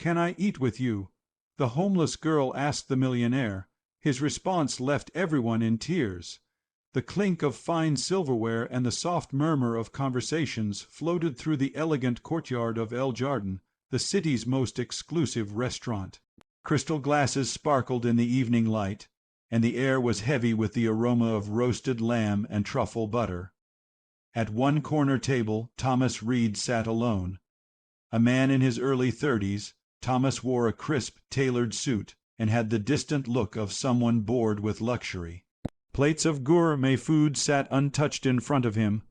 "Can I eat with you?" the homeless girl asked the millionaire. His response left everyone in tears. The clink of fine silverware and the soft murmur of conversations floated through the elegant courtyard of El Jardin, the city's most exclusive restaurant. Crystal glasses sparkled in the evening light, and the air was heavy with the aroma of roasted lamb and truffle butter. At one corner table Thomas Reed sat alone. A man in his early 30s, Thomas wore a crisp, tailored suit and had the distant look of someone bored with luxury. Plates of gourmet food sat untouched in front of him.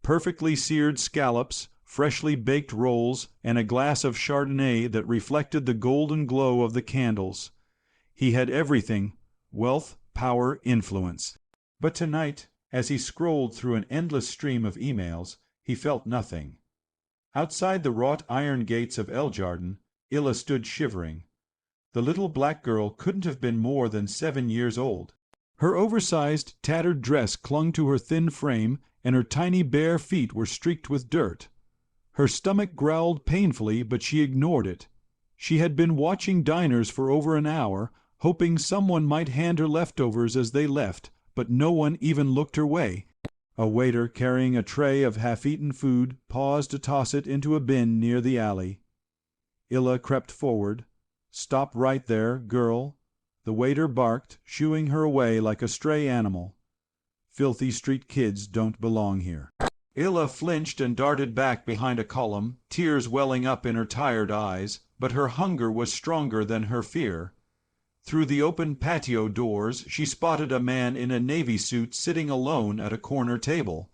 Perfectly seared scallops, freshly baked rolls, and a glass of Chardonnay that reflected the golden glow of the candles. He had everything: wealth, power, influence. But tonight, as he scrolled through an endless stream of emails, he felt nothing. Outside the wrought iron gates of El Jardin, Illa stood shivering. The little black girl couldn't have been more than 7 years old. Her oversized, tattered dress clung to her thin frame, and her tiny bare feet were streaked with dirt. Her stomach growled painfully, but she ignored it. She had been watching diners for over an hour, hoping someone might hand her leftovers as they left, but no one even looked her way. A waiter carrying a tray of half-eaten food paused to toss it into a bin near the alley. Illa crept forward. "Stop right there, girl," the waiter barked, shooing her away like a stray animal. "Filthy street kids don't belong here." Illa flinched and darted back behind a column, tears welling up in her tired eyes, but her hunger was stronger than her fear. Through the open patio doors she spotted a man in a navy suit sitting alone at a corner table.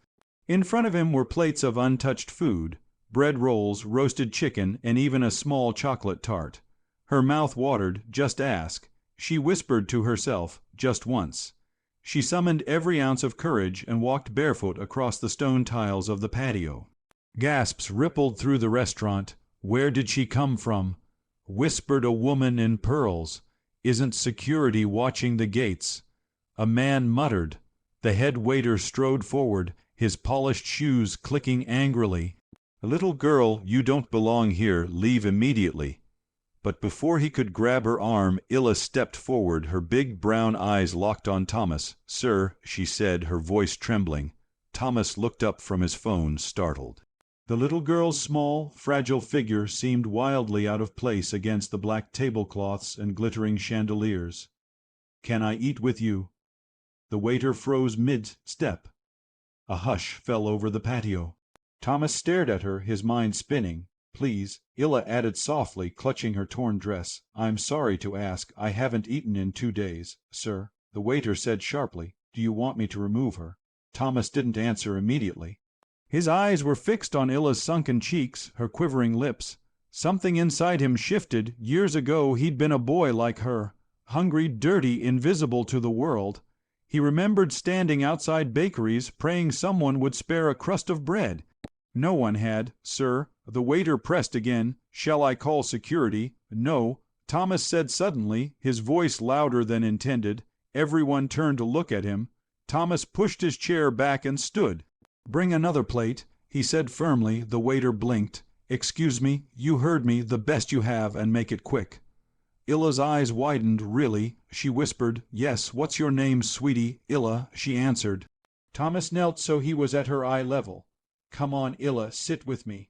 In front of him were plates of untouched food, bread rolls, roasted chicken, and even a small chocolate tart. Her mouth watered. Just ask. She whispered to herself, just once. She summoned every ounce of courage and walked barefoot across the stone tiles of the patio. Gasps rippled through the restaurant. Where did she come from? Whispered a woman in pearls. Isn't security watching the gates? A man muttered. The head waiter strode forward, his polished shoes clicking angrily. "Little girl, you don't belong here. Leave immediately." But before he could grab her arm, Illa stepped forward, her big brown eyes locked on Thomas. "Sir," she said, her voice trembling. Thomas looked up from his phone, startled. The little girl's small, fragile figure seemed wildly out of place against the black tablecloths and glittering chandeliers. "Can I eat with you?" The waiter froze mid-step. A hush fell over the patio. Thomas stared at her, his mind spinning. "Please," Illa added softly, clutching her torn dress. "I'm sorry to ask. I haven't eaten in 2 days, sir." The waiter said sharply, "Do you want me to remove her?" Thomas didn't answer immediately. His eyes were fixed on Illa's sunken cheeks, her quivering lips. Something inside him shifted. Years ago he'd been a boy like her, hungry, dirty, invisible to the world. He remembered standing outside bakeries, praying someone would spare a crust of bread. No one had, sir. The waiter pressed again. "Shall I call security?" "No," Thomas said suddenly, his voice louder than intended. Everyone turned to look at him. Thomas pushed his chair back and stood. "Bring another plate," he said firmly. The waiter blinked. "Excuse me, you heard me, the best you have, and make it quick." Illa's eyes widened. "Really?" she whispered. "Yes, what's your name, sweetie?" "Illa," she answered. Thomas knelt so he was at her eye level. "Come on, Illa, sit with me."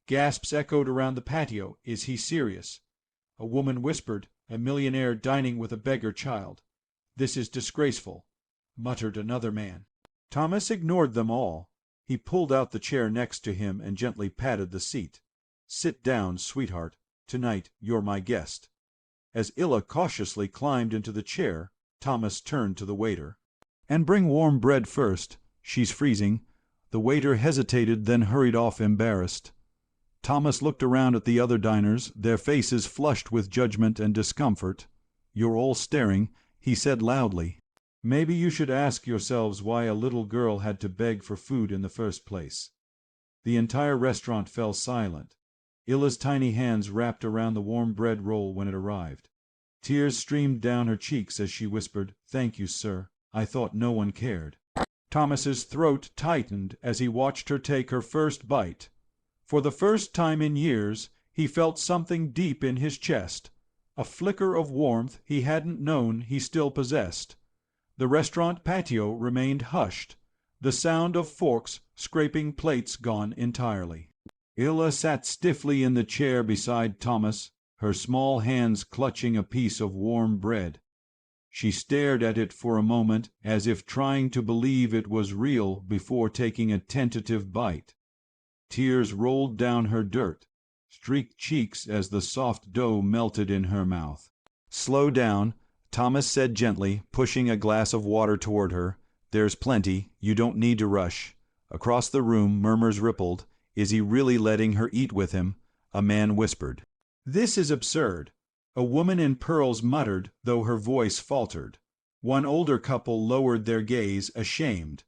Gasps echoed around the patio. "Is he serious?" A woman whispered, "A millionaire dining with a beggar child." "This is disgraceful," muttered another man. Thomas ignored them all. He pulled out the chair next to him and gently patted the seat. "Sit down, sweetheart. Tonight you're my guest." As Illa cautiously climbed into the chair, Thomas turned to the waiter. "And bring warm bread first. She's freezing." The waiter hesitated, then hurried off embarrassed. Thomas looked around at the other diners, their faces flushed with judgment and discomfort. "You're all staring," he said loudly. "Maybe you should ask yourselves why a little girl had to beg for food in the first place." The entire restaurant fell silent. Illa's tiny hands wrapped around the warm bread roll when it arrived. Tears streamed down her cheeks as she whispered, "Thank you, sir. I thought no one cared." Thomas's throat tightened as he watched her take her first bite. For the first time in years, He felt something deep in his chest, a flicker of warmth he hadn't known he still possessed. The restaurant patio remained hushed, the sound of forks scraping plates gone entirely. Illa sat stiffly in the chair beside Thomas, her small hands clutching a piece of warm bread. She stared at it for a moment as if trying to believe it was real before taking a tentative bite. Tears rolled down her streaked cheeks as the soft dough melted in her mouth. "Slow down," Thomas said gently, pushing a glass of water toward her. "There's plenty. You don't need to rush." Across the room murmurs rippled. Is he really letting her eat with him? A man whispered. "This is absurd," a woman in pearls muttered, though her voice faltered. One older couple lowered their gaze, ashamed.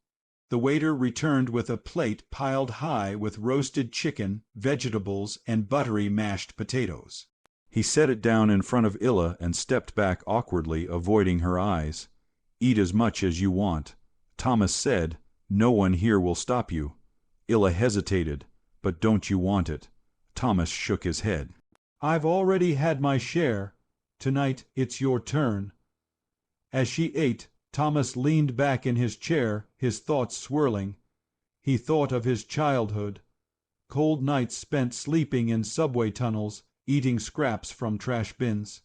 The waiter returned with a plate piled high with roasted chicken, vegetables, and buttery mashed potatoes. He set it down in front of Illa and stepped back awkwardly, avoiding her eyes. "Eat as much as you want." Thomas said, "No one here will stop you." Illa hesitated. "But don't you want it?" Thomas shook his head. "I've already had my share. Tonight it's your turn." As she ate, Thomas leaned back in his chair, his thoughts swirling. He thought of his childhood, cold nights spent sleeping in subway tunnels, eating scraps from trash bins.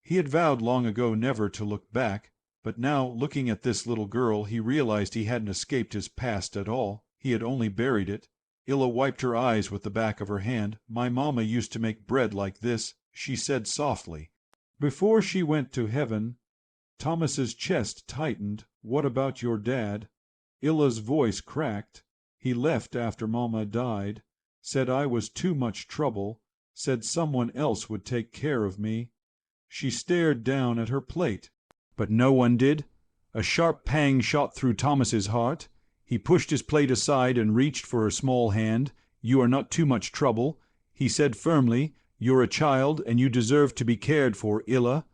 He had vowed long ago never to look back, but now, looking at this little girl, he realized he hadn't escaped his past at all. He had only buried it. Illa wiped her eyes with the back of her hand. "My mama used to make bread like this," she said softly. "Before she went to heaven." Thomas's chest tightened. "What about your dad?" Illa's voice cracked. "He left after Mama died. Said I was too much trouble. Said someone else would take care of me." She stared down at her plate. "But no one did?" A sharp pang shot through Thomas's heart. He pushed his plate aside and reached for her small hand. "You are not too much trouble," he said firmly. "You're a child, and you deserve to be cared for, Illa."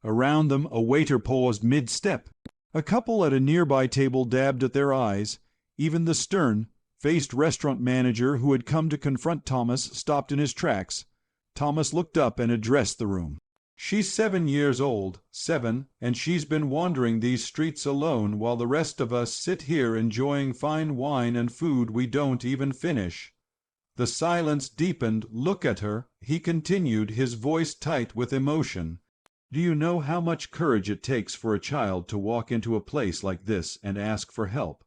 Around them a waiter paused mid-step. A couple at a nearby table dabbed at their eyes. Even the stern-faced restaurant manager who had come to confront Thomas stopped in his tracks. Thomas looked up and addressed the room. "She's 7 years old, 7, and she's been wandering these streets alone while the rest of us sit here enjoying fine wine and food we don't even finish." The silence deepened. "Look at her," he continued, his voice tight with emotion. "Do you know how much courage it takes for a child to walk into a place like this and ask for help?"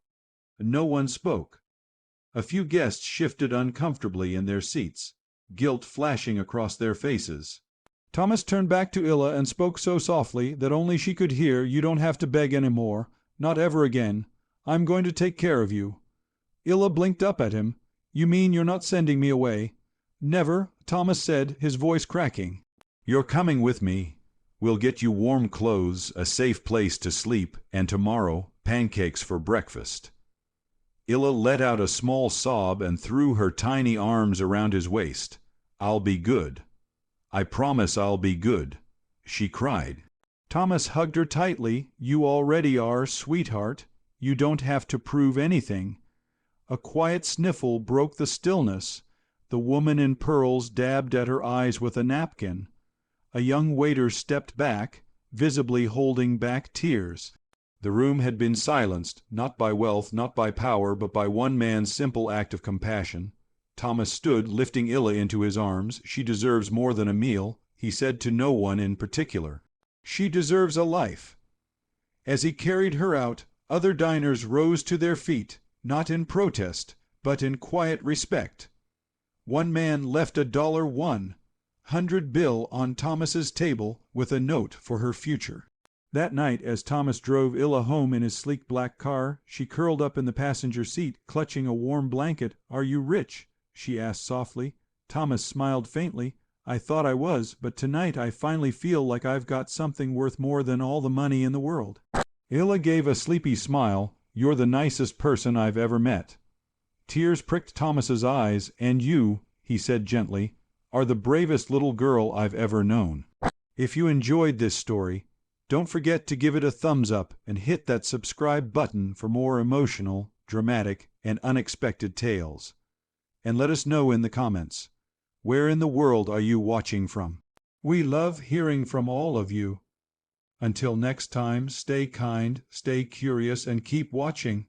No one spoke. A few guests shifted uncomfortably in their seats, guilt flashing across their faces. Thomas turned back to Illa and spoke so softly that only she could hear. "You don't have to beg any more. Not ever again. I'm going to take care of you." Illa blinked up at him. "You mean you're not sending me away?" "Never," Thomas said, his voice cracking. "You're coming with me. We'll get you warm clothes, a safe place to sleep, and tomorrow, pancakes for breakfast." Illa let out a small sob and threw her tiny arms around his waist. "I'll be good. I promise I'll be good," she cried. Thomas hugged her tightly. "You already are, sweetheart. You don't have to prove anything." A quiet sniffle broke the stillness. The woman in pearls dabbed at her eyes with a napkin. A young waiter stepped back, visibly holding back tears. The room had been silenced, not by wealth, not by power, but by one man's simple act of compassion. Thomas stood, lifting Illa into his arms. "She deserves more than a meal," he said to no one in particular. "She deserves a life." As he carried her out, other diners rose to their feet, not in protest, but in quiet respect. One man left a $1 bill on Thomas's table with a note for her future. That night, as Thomas drove Illa home in his sleek black car, she curled up in the passenger seat, clutching a warm blanket. "Are you rich?" she asked softly. Thomas smiled faintly. "I thought I was, but tonight I finally feel like I've got something worth more than all the money in the world." Illa gave a sleepy smile. "You're the nicest person I've ever met." Tears pricked Thomas's eyes. "And you," he said gently, "are the bravest little girl I've ever known." If you enjoyed this story, don't forget to give it a thumbs up and hit that subscribe button for more emotional, dramatic, and unexpected tales. And let us know in the comments, Where in the world are you watching from? We love hearing from all of you. Until next time, stay kind, stay curious, and keep watching.